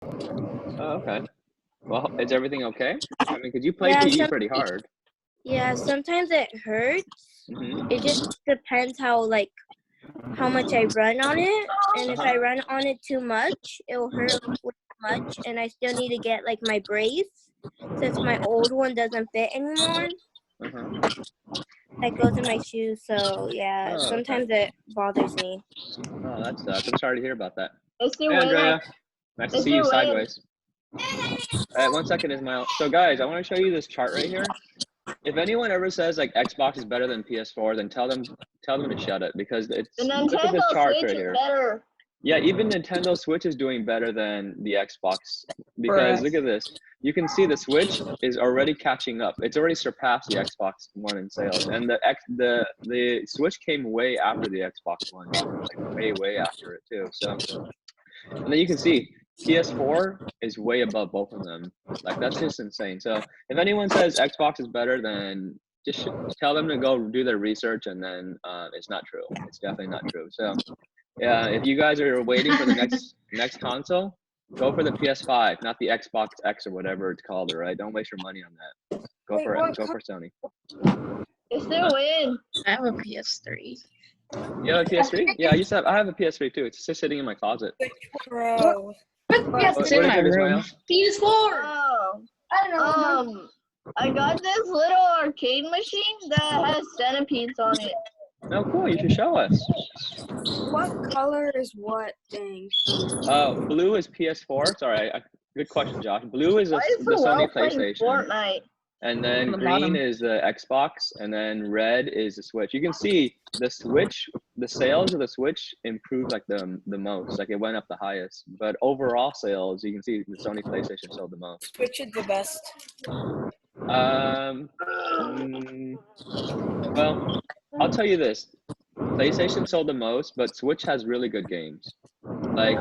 Oh, okay. Well, is everything okay? I mean, because you play Yeah, PE pretty hard. yeah, sometimes it hurts. Mm-hmm. It just depends how much I run on it. And if I run on it too much, it will hurt way too much. And I still need to get my brace since my old one doesn't fit anymore. Uh-huh. That goes in my shoe. So yeah, Oh, okay. sometimes it bothers me. Oh, that sucks. I'm sorry to hear about that. Mr. Hey, Nguyen, Andrea. Nice to see you Mr. Nguyen. sideways. 1 second, Ismail. So, guys, I want to show you this chart right here. If anyone ever says like Xbox is better than PS4, then tell them to shut it, because it's, The look at Nintendo this chart Switch right is here. better. Yeah, even Nintendo Switch is doing better than the Xbox, because look at this. You can see the Switch is already catching up. It's already surpassed the Xbox One in sales, and the Switch came way after the Xbox One, like way after it too. So, and then you can see PS4 is way above both of them. Like, that's just insane. So if anyone says Xbox is better, then just tell them to go do their research, and then it's not true. It's definitely not true. So yeah, if you guys are waiting for the next console, go for the PS5, not the Xbox X or whatever it's called. All right, don't waste your money on that. Go for Sony. Mr. Nguyen. I have a PS3. You have a PS3? Yeah, I have a PS3 too. It's just sitting in my closet. Bro. It's in my room. PS4. Oh. I don't know. I got this little arcade machine that has centipedes on it. Oh, cool. You should show us. What color is what thing? Blue is PS4. Sorry, good question, Josh. Blue is the Why Sony is playing PlayStation. Fortnite? And then The green bottom. is the Xbox, and then red is the Switch. You can see the Switch, the sales of the Switch improved like the most, like it went up the highest. But overall sales, you can see the Sony PlayStation sold the most. Which is the best? Well, I'll tell you this: PlayStation sold the most, but Switch has really good games. Like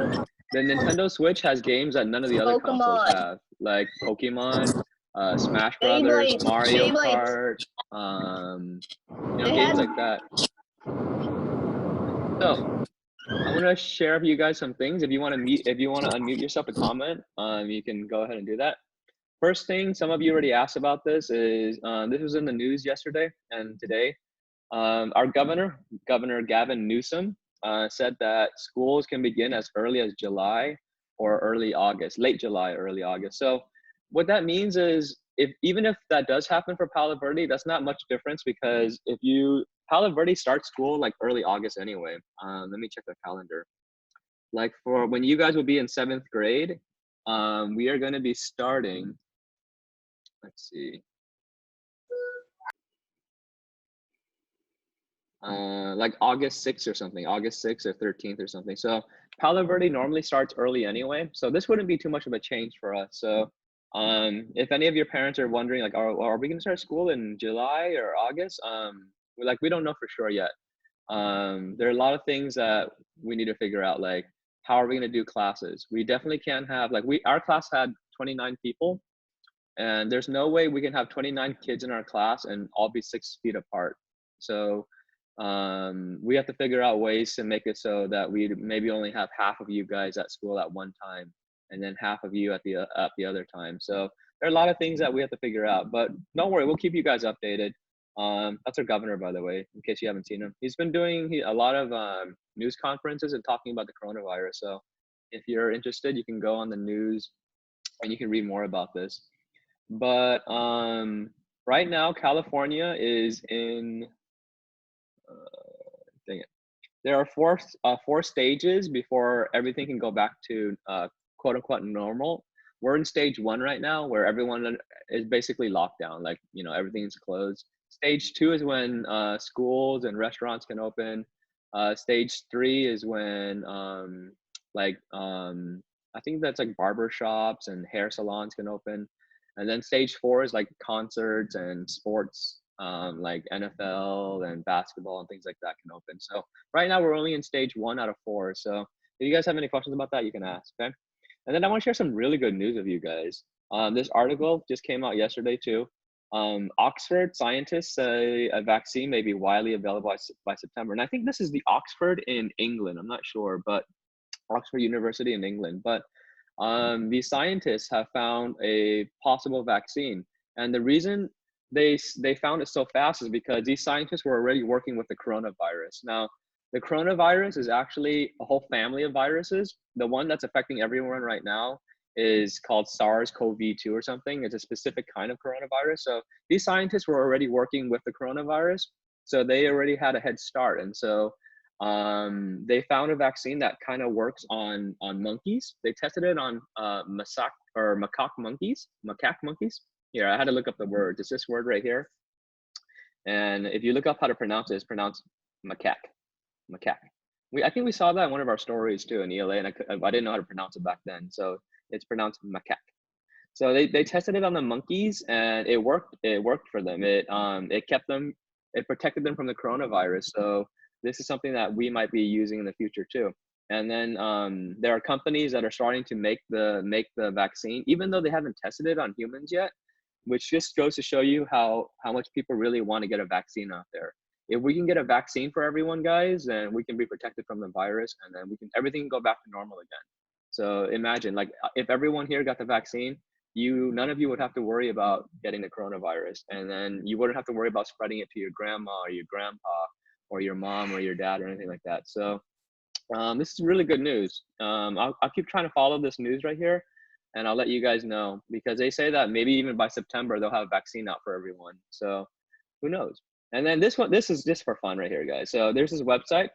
the Nintendo Switch has games that none of the other consoles have, like Pokemon, Smash Brothers, Beyblades. Mario Beyblades. Kart, They games had- like that. So I'm gonna share with you guys some things. If you want to unmute yourself to comment, you can go ahead and do that. First thing, some of you already asked about this, is this was in the news yesterday and today. Our Governor Gavin Newsom, said that schools can begin as early as July or early August, late July, early August. So what that means is, even if that does happen for Palo Verde, that's not much difference, because Palo Verde starts school like early August anyway. Let me check the calendar. Like for when you guys will be in 7th grade, we are going to be starting, let's see, like August 6th or something, August 6th or 13th or something. So Palo Verde normally starts early anyway, so this wouldn't be too much of a change for us. So if any of your parents are wondering, like, are we gonna start school in July or August? We don't know for sure yet. There are a lot of things that we need to figure out, like how are we gonna do classes? We definitely can't have, our class had 29 people, and there's no way we can have 29 kids in our class and all be 6 feet apart. So we have to figure out ways to make it so that we maybe only have half of you guys at school at one time, and then half of you at the other time. So there are a lot of things that we have to figure out, but don't worry, we'll keep you guys updated. That's our governor, by the way, in case you haven't seen him. He's been doing a lot of news conferences and talking about the coronavirus. So if you're interested, you can go on the news and you can read more about this. But right now, California is in, dang it. There are four stages before everything can go back to quote unquote normal. We're in stage 1 right now, where everyone is basically locked down. Like, everything's closed. Stage 2 is when schools and restaurants can open. Stage 3 is when I think that's like barber shops and hair salons can open. And then stage 4 is like concerts and sports, like NFL and basketball and things like that can open. So right now we're only in stage 1 out of 4. So if you guys have any questions about that, you can ask, okay? And then I want to share some really good news with you guys. This article just came out yesterday too. Oxford scientists say a vaccine may be widely available by September. And I think this is the Oxford in England. I'm not sure, but Oxford University in England. But these scientists have found a possible vaccine. And the reason they found it so fast is because these scientists were already working with the coronavirus. Now, the coronavirus is actually a whole family of viruses. The one that's affecting everyone right now is called SARS-CoV-2 or something. It's a specific kind of coronavirus. So these scientists were already working with the coronavirus. So they already had a head start. And so they found a vaccine that kind of works on monkeys. They tested it on macaque monkeys. Here, I had to look up the word. It's this word right here. And if you look up how to pronounce it, it's pronounced macaque. I think we saw that in one of our stories too in ELA, and I didn't know how to pronounce it back then. So it's pronounced macaque. So they tested it on the monkeys, and it worked. It worked for them. It protected them from the coronavirus. So this is something that we might be using in the future too. And then there are companies that are starting to make the vaccine, even though they haven't tested it on humans yet, which just goes to show you how much people really want to get a vaccine out there. If we can get a vaccine for everyone, guys, then we can be protected from the virus, and then everything can go back to normal again. So imagine, like, if everyone here got the vaccine, none of you would have to worry about getting the coronavirus, and then you wouldn't have to worry about spreading it to your grandma or your grandpa or your mom or your dad or anything like that. So this is really good news. I'll keep trying to follow this news right here, and I'll let you guys know, because they say that maybe even by September they'll have a vaccine out for everyone. So who knows? And then this is just for fun right here, guys. So there's this website.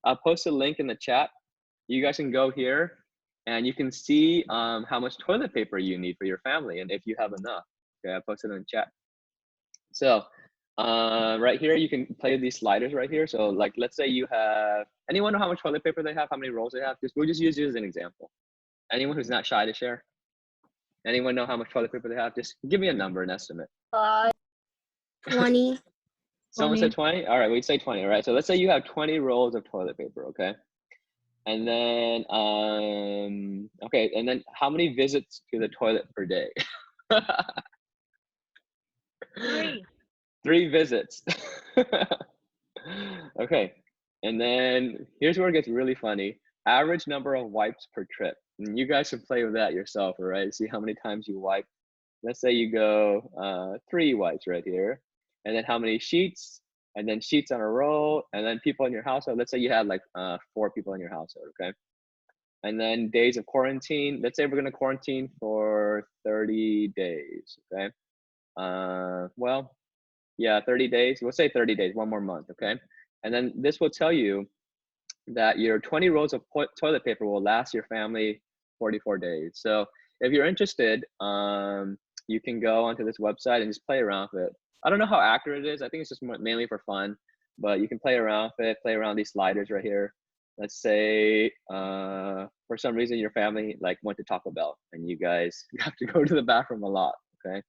I'll post a link in the chat. You guys can go here and you can see how much toilet paper you need for your family and if you have enough. Okay, I posted it in the chat. So right here, you can play these sliders right here. So like, let's say you have, anyone know how much toilet paper they have, how many rolls they have? We'll just use you as an example. Anyone who's not shy to share? Anyone know how much toilet paper they have? Just give me a number, an estimate. 20. Someone said 20? All right, we'd say 20, all right? So let's say you have 20 rolls of toilet paper, okay? And then, okay, and then how many visits to the toilet per day? 3. 3 visits. Okay, and then here's where it gets really funny. Average number of wipes per trip. And you guys should play with that yourself, all right? See how many times you wipe. Let's say you go 3 wipes right here. And then how many sheets, and then sheets on a roll, and then people in your household. Let's say you have like 4 people in your household, okay? And then days of quarantine. Let's say we're gonna quarantine for 30 days, okay? Well, yeah, 30 days. We'll say 30 days, 1 more month, okay? And then this will tell you that your 20 rolls of toilet paper will last your family 44 days. So if you're interested, you can go onto this website and just play around with it. I don't know how accurate it is. I think it's just mainly for fun, but you can play around with it, play around these sliders right here. Let's say for some reason your family like went to Taco Bell and you guys have to go to the bathroom a lot, okay?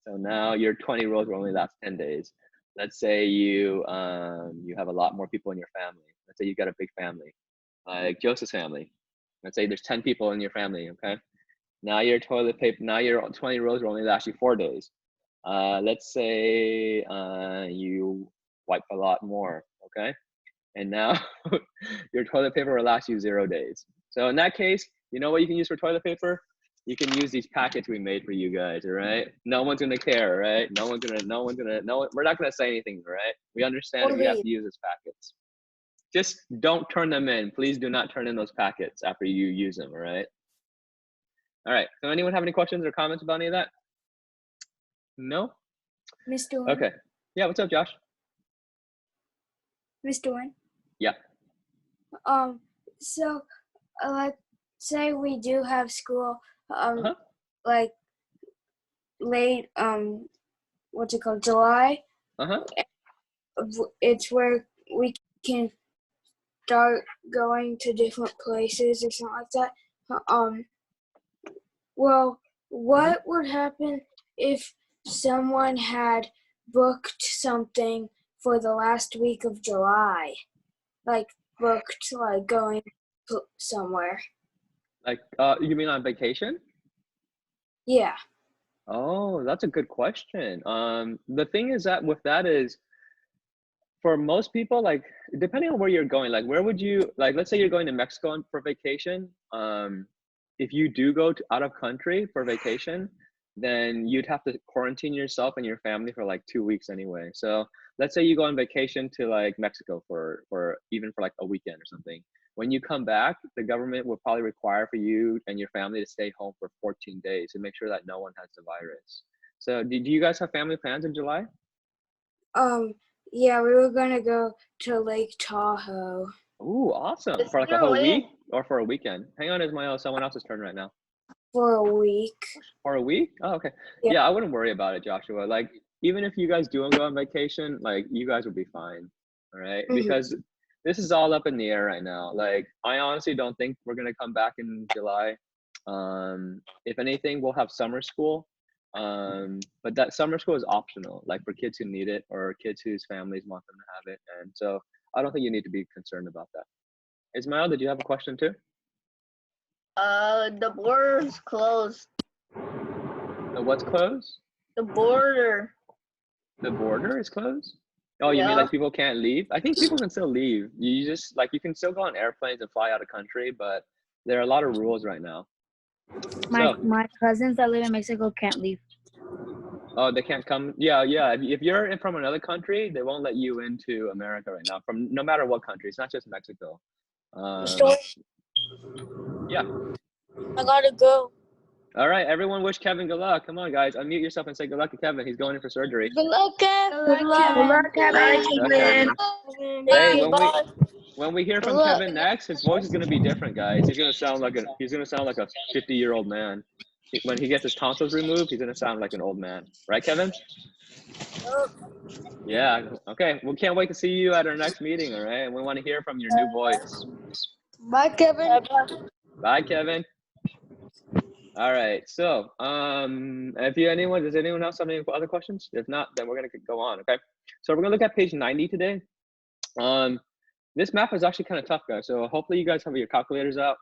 So now your 20 rolls will only last 10 days. Let's say you have a lot more people in your family. Let's say you got a big family, like Joseph's family. Let's say there's 10 people in your family, okay? Now your toilet paper, now your 20 rolls will only last you 4 days. Let's say you wipe a lot more, okay? And now your toilet paper will last you 0 days. So in that case, you know what you can use for toilet paper? You can use these packets we made for you guys, all right? No one's gonna care, right? We're not gonna say anything, right? We understand if you have to use these packets. Just don't turn them in. Please do not turn in those packets after you use them, all right? All right, so anyone have any questions or comments about any of that? No? Mr. Nguyen? Okay. Yeah, what's up, Josh? Mr. Nguyen? Yeah. So let's say we do have school, Uh-huh. like late, what's it called, July. Uh-huh. It's where we can start going to different places or something like that. Well, what would happen if someone had booked something for the last week of July? Like booked, like going somewhere. Like, you mean on vacation? Yeah. Oh, that's a good question. The thing is that with that is, for most people, like, depending on where you're going, like, where would you, like, let's say you're going to Mexico for vacation. if you do go out of country for vacation, then you'd have to quarantine yourself and your family for like 2 weeks anyway. So let's say you go on vacation to like Mexico for even for like a weekend or something. When you come back, the government will probably require for you and your family to stay home for 14 days to make sure that no one has the virus. So do you guys have family plans in July? Yeah, we were gonna go to Lake Tahoe. Ooh, awesome. It's For like a your whole way. week or for a weekend? Hang on, Ismael, someone else's turn right now. For a week. For a week? Oh, okay. Yeah. Yeah, I wouldn't worry about it, Joshua. Like, even if you guys do go on vacation, like, you guys will be fine. All right? Mhm. Because this is all up in the air right now. Like, I honestly don't think we're going to come back in July. If anything, we'll have summer school. But that summer school is optional, like for kids who need it or kids whose families want them to have it. And so I don't think you need to be concerned about that. Ismail, did you have a question too? The border's closed. What's closed? The border. The border is closed? Oh, you mean Yeah. like people can't leave? I think people can still leave. You just like you can still go on airplanes and fly out of country, but there are a lot of rules right now. My cousins that live in Mexico can't leave. Oh, they can't come. Yeah. If you're from another country, they won't let you into America right now. From no matter what country, it's not just Mexico. Yeah. I gotta go. All right, everyone wish Kevin good luck. Come on, guys, unmute yourself and say good luck to Kevin. He's going in for surgery. Good luck, Kevin. Good luck, Okay. Hey, Bye. when we hear from Good luck. Kevin next, his voice is gonna be different, guys. He's gonna sound like a 50-year-old man. When he gets his tonsils removed, he's gonna sound like an old man, right, Kevin? Yeah. Okay. We can't wait to see you at our next meeting. All right, and we want to hear from your new voice. Bye, Kevin. Bye, Kevin. All right. So, does anyone else have any other questions? If not, then we're gonna go on. Okay. So we're gonna look at page 90 today. This map is actually kind of tough, guys. So hopefully you guys have your calculators out.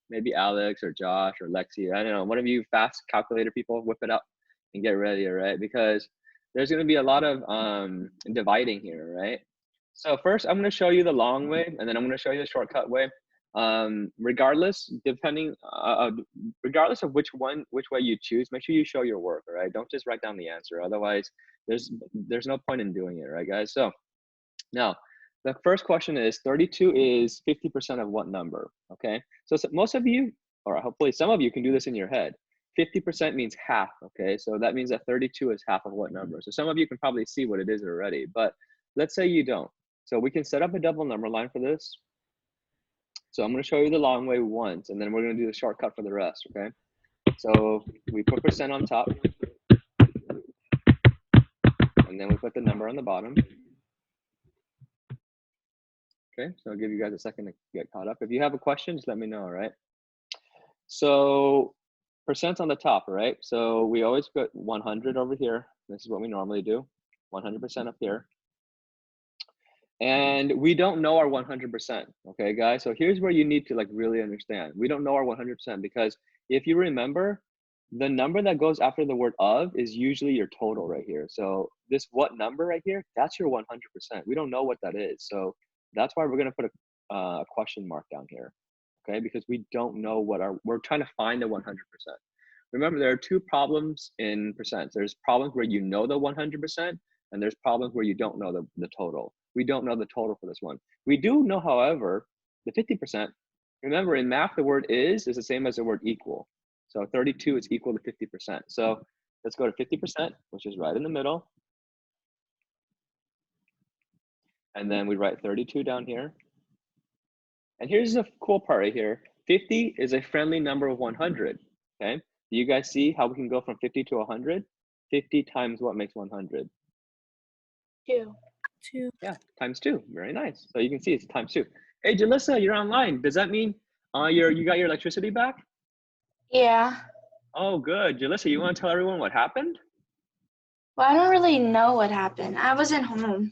Maybe Alex or Josh or Lexi. I don't know. One of you fast calculator people, whip it up and get ready. All right, because there's gonna be a lot of dividing here. Right. So first, I'm gonna show you the long way, and then I'm gonna show you the shortcut way. Regardless of which way you choose, make sure you show your work. All right, don't just write down the answer, otherwise there's no point in doing it, right, guys? So now the first question is 32 is 50% of what number? Okay, so most of you, or hopefully some of you, can do this in your head. 50% means half. Okay, so that means that 32 is half of what number? So some of you can probably see what it is already, but let's say you don't. So we can set up a double number line for this. So I'm going to show you the long way once, and then we're going to do the shortcut for the rest, okay? So we put percent on top, and then we put the number on the bottom. Okay, so I'll give you guys a second to get caught up. If you have a question, just let me know, all right? So percent on the top, all right? So we always put 100 over here. This is what we normally do, 100% up here. And we don't know our 100%, okay, guys? So here's where you need to like really understand. We don't know our 100% because if you remember, the number that goes after the word of is usually your total right here. So this what number right here, that's your 100%. We don't know what that is. So that's why we're gonna put a question mark down here, okay? Because we don't know what we're trying to find the 100%. Remember, there are two problems in percents. There's problems where you know the 100%, and there's problems where you don't know the total. We don't know the total for this one. We do know, however, the 50%. Remember, in math, the word is the same as the word equal. So 32 is equal to 50%. So let's go to 50%, which is right in the middle. And then we write 32 down here. And here's the cool part right here. 50 is a friendly number of 100, okay? Do you guys see how we can go from 50 to 100? 50 times what makes 100? 2. Yeah, times 2. Very nice. So you can see it's times 2. Hey, Jalissa, you're online. Does that mean you got your electricity back? Yeah. Oh, good. Jalissa, you want to tell everyone what happened? Well, I don't really know what happened. I wasn't home.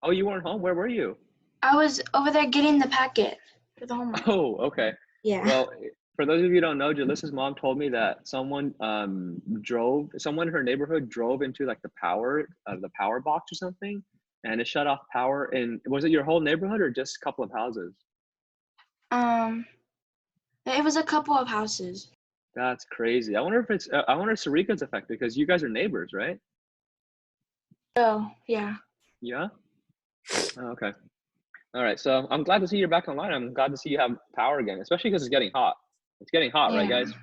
Oh, you weren't home? Where were you? I was over there getting the packet for the homework. Oh, okay. Yeah. Well, for those of you who don't know, Jalissa's mom told me that someone in her neighborhood drove into like the power box or something, and it shut off power. And was it your whole neighborhood or just a couple of houses? It was a couple of houses. That's crazy. I wonder if Sarika's affected because you guys are neighbors, right? Oh, yeah. Yeah. Oh, okay. All right. So I'm glad to see you're back online. I'm glad to see you have power again, especially because it's getting hot. It's getting hot, right, Yeah. guys?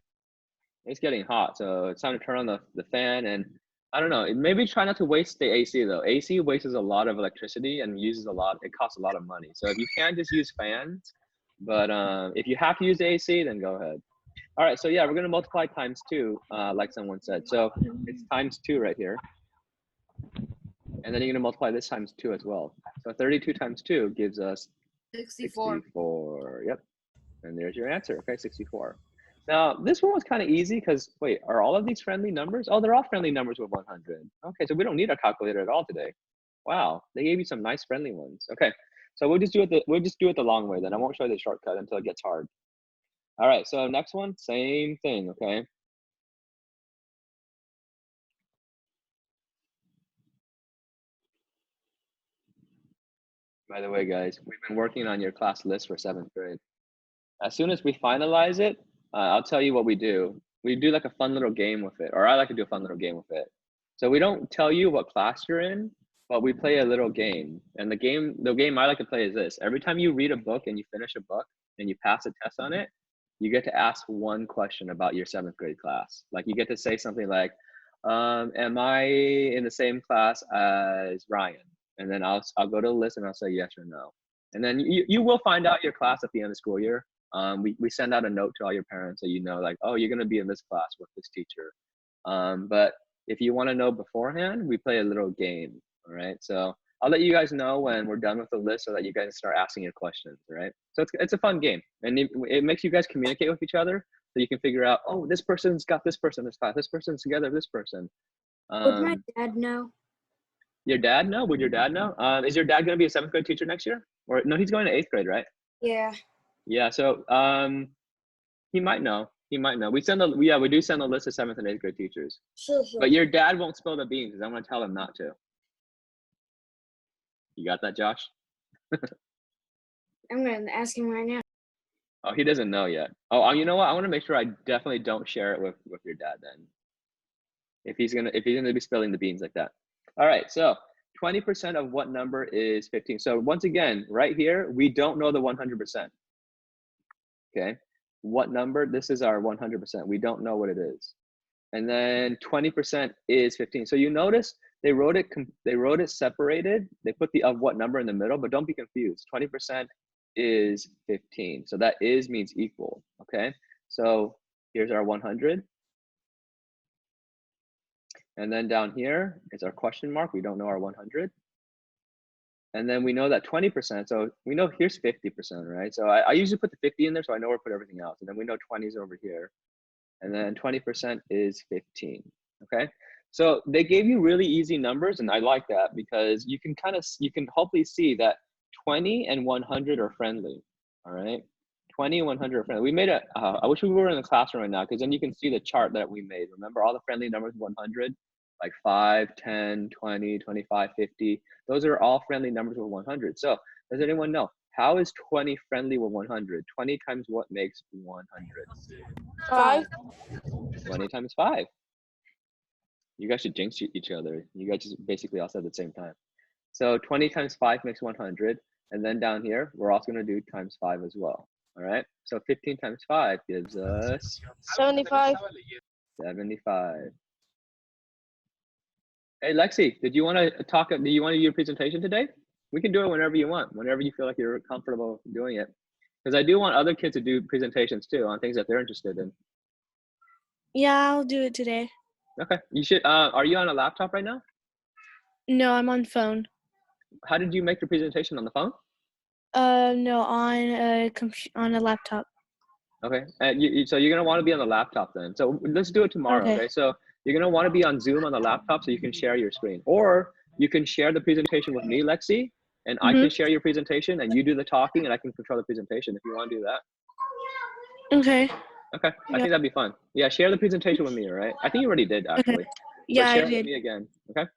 It's getting hot, so it's time to turn on the fan. And I don't know, maybe try not to waste the AC though. AC wastes a lot of electricity and uses a lot. It costs a lot of money. So if you can, just use fans. But if you have to use the AC, then go ahead. All right. So yeah, we're gonna multiply times 2, like someone said. So it's times 2 right here, and then you're gonna multiply this times 2 as well. So 32 times 2 gives us 64. Yep. And there's your answer. Okay, 64. Now, this one was kind of easy because, wait, are all of these friendly numbers? Oh, they're all friendly numbers with 100. Okay, so we don't need a calculator at all today. Wow, they gave you some nice friendly ones. Okay, so we'll just do it the long way then. I won't show you the shortcut until it gets hard. All right, so next one, same thing, okay? By the way, guys, we've been working on your class list for 7th grade. As soon as we finalize it, I'll tell you what we do. We do like a fun little game with it, or I like to do a fun little game with it. So we don't tell you what class you're in, but we play a little game. And the game I like to play is this. Every time you read a book and you finish a book and you pass a test on it, you get to ask one question about your 7th grade class. Like you get to say something like, am I in the same class as Ryan? And then I'll go to the list and I'll say yes or no. And then you will find out your class at the end of the school year. We send out a note to all your parents so you know, like, oh, you're going to be in this class with this teacher. But if you want to know beforehand, we play a little game. All right. So I'll let you guys know when we're done with the list so that you guys start asking your questions. All right. So it's a fun game. And it makes you guys communicate with each other so you can figure out, oh, this person's got this person in this class. This person's together with this person. Would my dad know? Your dad know? Would your dad know? Is your dad going to be a 7th grade teacher next year? Or no, he's going to 8th grade, right? Yeah. Yeah, so he might know. He might know. We do send a list of 7th and 8th grade teachers. Sure. But your dad won't spill the beans because I'm gonna tell him not to. You got that, Josh? I'm gonna ask him right now. Oh, he doesn't know yet. Oh, you know what? I want to make sure I definitely don't share it with your dad then. If he's gonna be spilling the beans like that. All right, so 20% of what number is 15? So once again, right here, we don't know the 100%. Okay, what number? This is our 100%. We don't know what it is. And then 20% is 15. So you notice they wrote it separated. They put the of what number in the middle, but don't be confused. 20% is 15. So that is means equal. Okay, so here's our 100. And then down here is our question mark. We don't know our 100. And then we know that 20%, so we know here's 50%, right? So I usually put the 50 in there so I know where to put everything else. And then we know 20 is over here. And then 20% is 15, okay? So they gave you really easy numbers, and I like that because you can hopefully see that 20 and 100 are friendly, all right? 20 and 100 are friendly. We made I wish we were in the classroom right now because then you can see the chart that we made. Remember all the friendly numbers 100? Like 5, 10, 20, 25, 50. Those are all friendly numbers with 100. So does anyone know, how is 20 friendly with 100? 20 times what makes 100? 5. 20 times 5. You guys should jinx each other. You guys just basically all said at the same time. So 20 times 5 makes 100. And then down here, we're also going to do times 5 as well. All right. So 15 times 5 gives us 75. 75. Hey, Lexi, did you want to do your presentation today? We can do it whenever you want, whenever you feel like you're comfortable doing it. Because I do want other kids to do presentations too on things that they're interested in. Yeah, I'll do it today. Okay, you should. Are you on a laptop right now? No, I'm on phone. How did you make your presentation, on the phone? No, on a laptop. Okay, and so you're gonna want to be on the laptop then. So let's do it tomorrow. Okay, so you're gonna want to be on Zoom on the laptop so you can share your screen, or you can share the presentation with me, Lexi, and I can share your presentation, and you do the talking, and I can control the presentation if you want to do that. Okay. Okay, I think that'd be fun. Yeah, share the presentation with me, all right? I think you already did, actually. Okay. Yeah, share I it did. with me again, okay?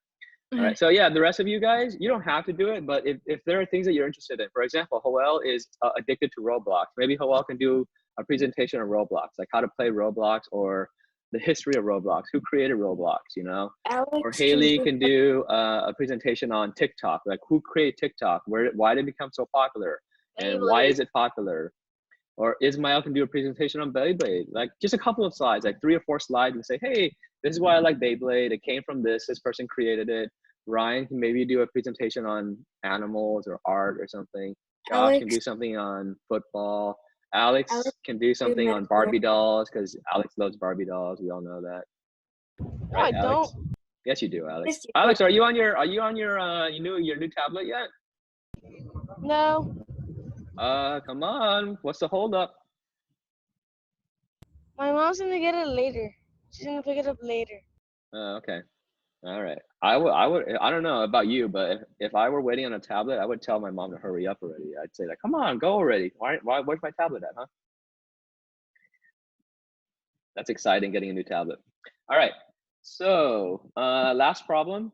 All right, so yeah, the rest of you guys, you don't have to do it, but if there are things that you're interested in, for example, Hoel is addicted to Roblox. Maybe Hoel can do a presentation on Roblox, like how to play Roblox or the history of Roblox, who created Roblox, you know? Or Alex Haley do can do a presentation on TikTok, like who created TikTok, why did it become so popular, and why is it popular? Or Ismail can do a presentation on Beyblade, like just a couple of slides, like 3 or 4 slides, and say, hey, this is why I like Beyblade. It came from this person created it. Ryan can maybe do a presentation on animals or art or something. Josh can do something on football. Alex can do something on Barbie dolls, because Alex loves Barbie dolls. We all know that. No, Right, I Alex? don't. Yes, you do, Alex. Yes, you Alex, are you on your your new tablet yet? No, Come on. What's the holdup? my mom's gonna get it later. She's gonna pick it up later. Okay. All right. I don't know about you, but if I were waiting on a tablet, I would tell my mom to hurry up already. I'd say like, come on, go already. Where's my tablet at, huh? That's exciting, getting a new tablet. All right. So last problem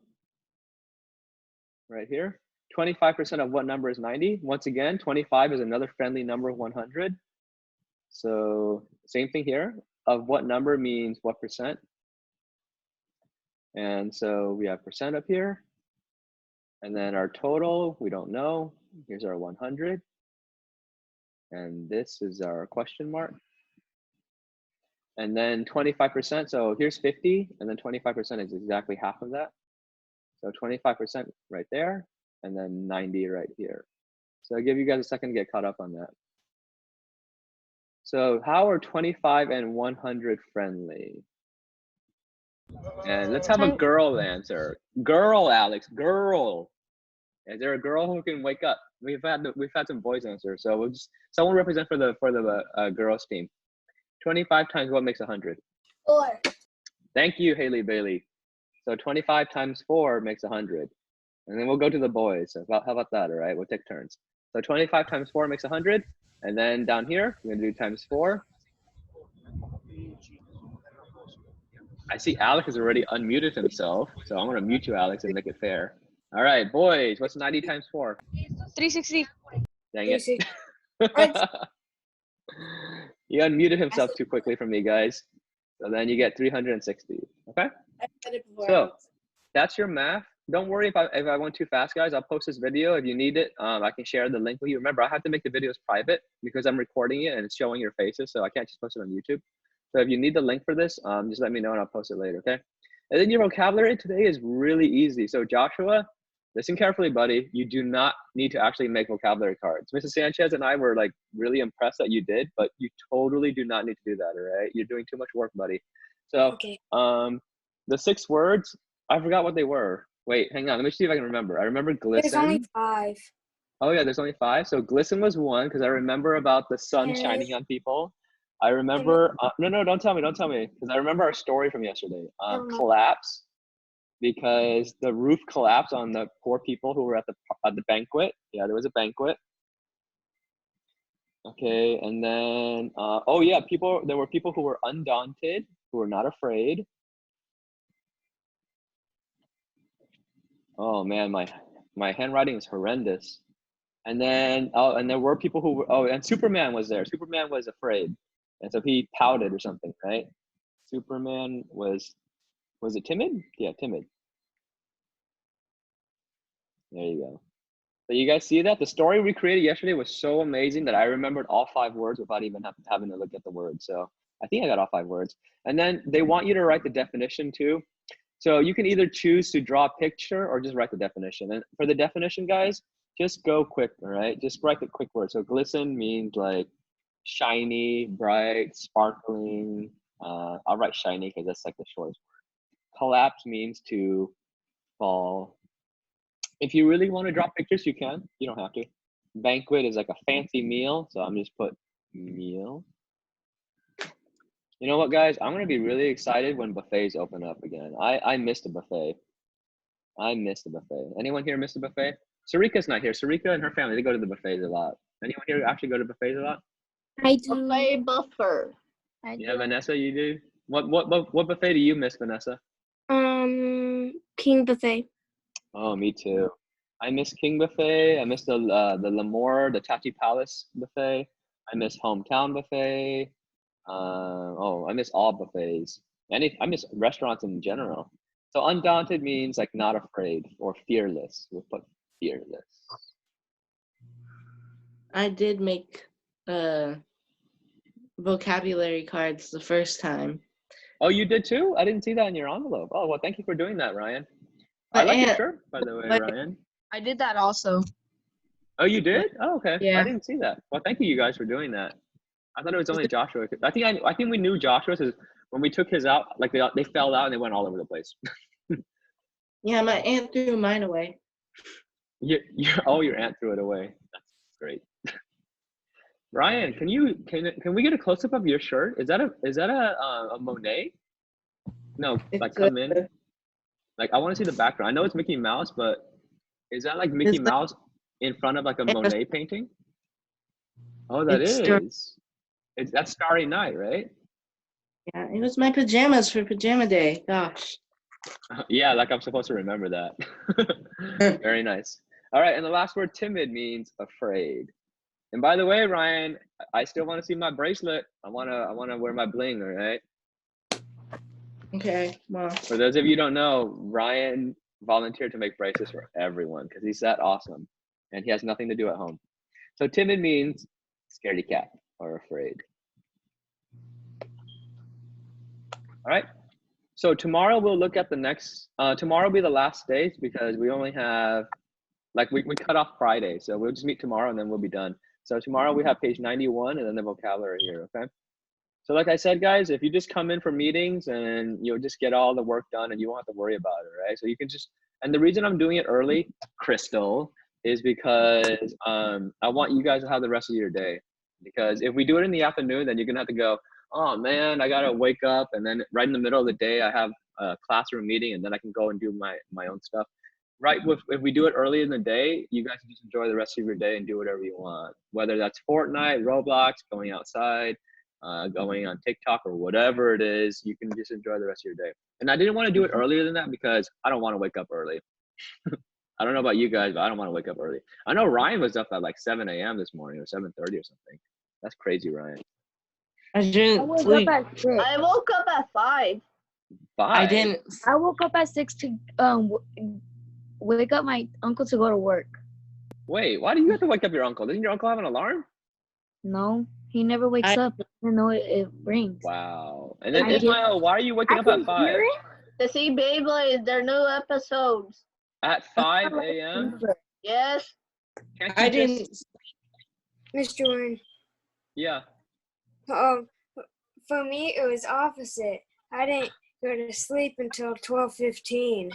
right here. 25% of what number is 90? Once again, 25 is another friendly number of 100. So same thing here. Of what number means what percent? And so we have percent up here. And then our total, we don't know. Here's our 100. And this is our question mark. And then 25%, so here's 50, and then 25% is exactly half of that. So 25% right there, and then 90 right here. So I'll give you guys a second to get caught up on that. So how are 25 and 100 friendly? And let's have a girl answer. Girl, Alex, girl. Is there a girl who can wake up? We've had some boys answer, so we'll just someone represent for the girls team. 25 times what makes 100? 4. Thank you, Haley Bailey. So 25 times 4 makes 100. And then we'll go to the boys. So how about that, all right? We'll take turns. So 25 times 4 makes 100. And then down here, we're gonna do times 4. I see Alex has already unmuted himself. So I'm gonna mute you, Alex, and make it fair. All right, boys, what's 90 times 4? 360. Dang it. He unmuted himself too quickly for me, guys. So then you get 360, okay? So that's your math. Don't worry if I went too fast, guys. I'll post this video if you need it. I can share the link with you. Remember, I have to make the videos private because I'm recording it and it's showing your faces, so I can't just post it on YouTube. So if you need the link for this, just let me know and I'll post it later, okay? And then your vocabulary today is really easy. So Joshua, listen carefully, buddy. You do not need to actually make vocabulary cards. Mrs. Sanchez and I were like really impressed that you did, but you totally do not need to do that, all right? You're doing too much work, buddy. So Okay. the 6 words, I forgot what they were. Wait, hang on. Let me see if I can remember. I remember glisten. There's only 5. Oh yeah, there's only 5. So glisten was 1 because I remember about the sun shining on people. I remember, no, don't tell me, because I remember our story from yesterday. Collapse, because the roof collapsed on the poor people who were at the banquet. Yeah, there was a banquet. Okay, and then, oh yeah, there were people who were undaunted, who were not afraid. Oh man, my handwriting is horrendous. And then, and there were people who were, and Superman was there. Superman was afraid. And so he pouted or something, right? Superman was it timid? Yeah, timid. There you go. So you guys see that? The story we created yesterday was so amazing that I remembered all 5 words without even having to look at the words. So I think I got all 5 words. And then they want you to write the definition too. So you can either choose to draw a picture or just write the definition. And for the definition, guys, just go quick, all right? Just write the quick word. So glisten means like shiny, bright, sparkling. I'll write shiny because that's like the shortest word. Collapse means to fall. If you really want to draw pictures, you can. You don't have to. Banquet is like a fancy meal, so I'm just put meal. You know what, guys? I'm gonna be really excited when buffets open up again. I missed a buffet. I missed the buffet. Anyone here miss the buffet? Sarika's not here. Sarika and her family, they go to the buffets a lot. Anyone here actually go to buffets a lot? I do. Buffet buffer. I do. Yeah, Vanessa, you do. What buffet do you miss, Vanessa? King buffet. Oh, me too. I miss King buffet. I miss the L'Amour, the Tachi Palace buffet. I miss hometown buffet. Oh, I miss all buffets. I miss restaurants in general. So undaunted means like not afraid or fearless. We'll put fearless. I did make vocabulary cards the first time. Oh, you did too? I didn't see that in your envelope. Oh, well, thank you for doing that, Ryan. My I like your aunt- shirt, by the way, my- Ryan. I did that also. Oh, you did? Oh, okay. Yeah. I didn't see that. Well, thank you guys for doing that. I thought it was only Joshua. I think we knew Joshua's is when we took his out, like they fell out and they went all over the place. Yeah, my aunt threw mine away. Your aunt threw it away. That's great. Ryan, can we get a close up of your shirt? Is that a Monet? No, It's like good. come in. Like I want to see the background. I know it's Mickey Mouse, but is that like Mickey It's like- Mouse in front of like a Monet painting? Oh, that It's is. That's Starry Night, right? Yeah, it was my pajamas for pajama day. Gosh. Yeah, like I'm supposed to remember that. Very nice. All right, and the last word, timid, means afraid. And by the way, Ryan, I still want to see my bracelet. I wanna wear my bling, all right? Okay, well. For those of you who don't know, Ryan volunteered to make bracelets for everyone because he's that awesome, and he has nothing to do at home. So timid means scaredy cat or afraid. All right. So tomorrow we'll look at the next. Tomorrow will be the last days because we only have, like we cut off Friday, so we'll just meet tomorrow and then we'll be done. So tomorrow we have page 91 and then the vocabulary here. Okay. So like I said, guys, if you just come in for meetings and you'll just get all the work done and you won't have to worry about it, right? So you can just, and the reason I'm doing it early, Crystal, is because I want you guys to have the rest of your day. Because if we do it in the afternoon, then you're gonna have to go, oh man, I gotta wake up, and then right in the middle of the day, I have a classroom meeting, and then I can go and do my own stuff. Right, if we do it early in the day, you guys can just enjoy the rest of your day and do whatever you want. Whether that's Fortnite, Roblox, going outside, going on TikTok, or whatever it is, you can just enjoy the rest of your day. And I didn't want to do it earlier than that because I don't want to wake up early. I don't know about you guys, but I don't want to wake up early. I know Ryan was up at like 7 a.m. this morning or 7:30 or something. That's crazy, Ryan. I I didn't woke sleep. up at 6. I woke up at 5. I didn't. I woke up at 6 to wake up my uncle to go to work. Wait, why do you have to wake up your uncle? Doesn't your uncle have an alarm? No, he never wakes up even though it rings. Wow. And then I get- Ismael, why are you waking I up at can 5? hear it. To see Beyblade, their new episodes. At 5 a.m.? Yes. Can't you I just- didn't. Mr. Nguyen, Yeah. for me it was opposite. I didn't go to sleep until 12:15.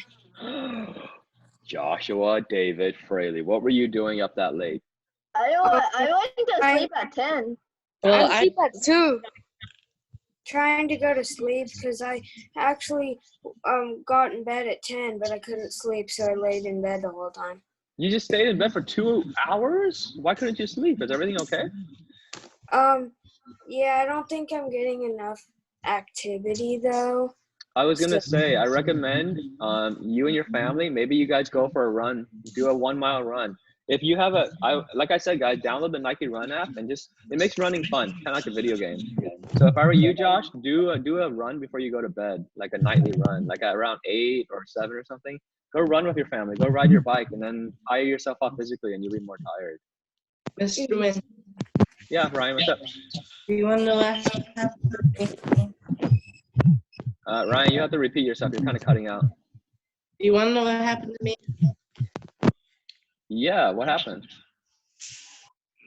Joshua David Fraley, what were you doing up that late? I went to sleep at 10. Well, I sleep at 2. Trying to go to sleep because I actually got in bed at 10, but I couldn't sleep, so I laid in bed the whole time. You just stayed in bed for 2 hours? Why couldn't you sleep? Is everything okay? Yeah, I don't think I'm getting enough activity though. I was gonna say, I recommend you and your family, maybe you guys go for a run, do a 1 mile run. If you have like I said, guys, download the Nike Run app and it makes running fun, kind of like a video game. So if I were you, Josh, do a run before you go to bed, like a nightly run, like at around 8 or 7 or something. Go run with your family, go ride your bike, and then tire yourself off physically and you'll be more tired. Mr. Nguyen, Yeah, Ryan, what's up? do you want to know what happened? Ryan, you have to repeat yourself. You're kind of cutting out. Do you want to know what happened to me? Yeah, what happened?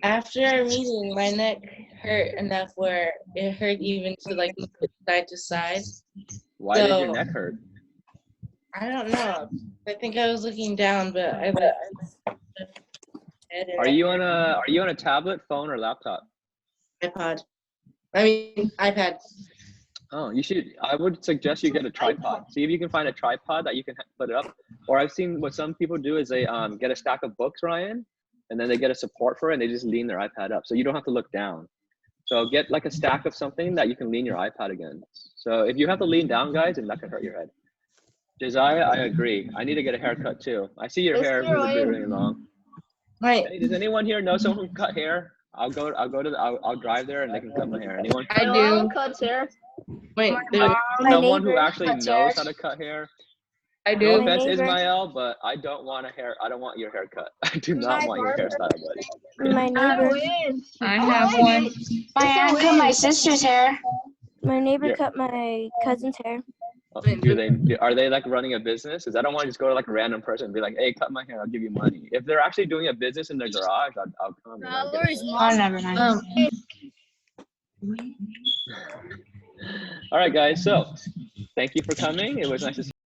After our meeting, my neck hurt enough where it hurt even to like move it side to side. Why did your neck hurt? I don't know. I think I was looking down, but I let Are you on a tablet, phone, or laptop? iPod. I mean iPad. Oh, I would suggest you get a tripod. See if you can find a tripod that you can put it up. Or I've seen what some people do is they get a stack of books, Ryan, and then they get a support for it and they just lean their iPad up. So you don't have to look down. So get like a stack of something that you can lean your iPad against. So if you have to lean down, guys, then that can hurt your head. Josiah, I agree. I need to get a haircut too. I see your hair really, really long. Right. Hey, does anyone here know someone who cut hair? I'll drive there and they can cut my hair. Anyone? I My do. mom cuts hair. Wait, Like, My someone who neighbor actually cuts knows hair. how to cut hair. I No do. My offense, neighbor- Ismael, but I don't want your haircut. I do not My want your barber- hairstyle, buddy. my neighbor Win. I have one. My It's a aunt cut my win. sister's hair. Yeah. cut my cousin's hair. Are they like running a business? Because I don't want to just go to like a random person and be like, hey, cut my hair, I'll give you money. If they're actually doing a business in their garage, I'll come. And I'll get a haircut. Oh, never mind. All right, guys. So thank you for coming. It was nice to see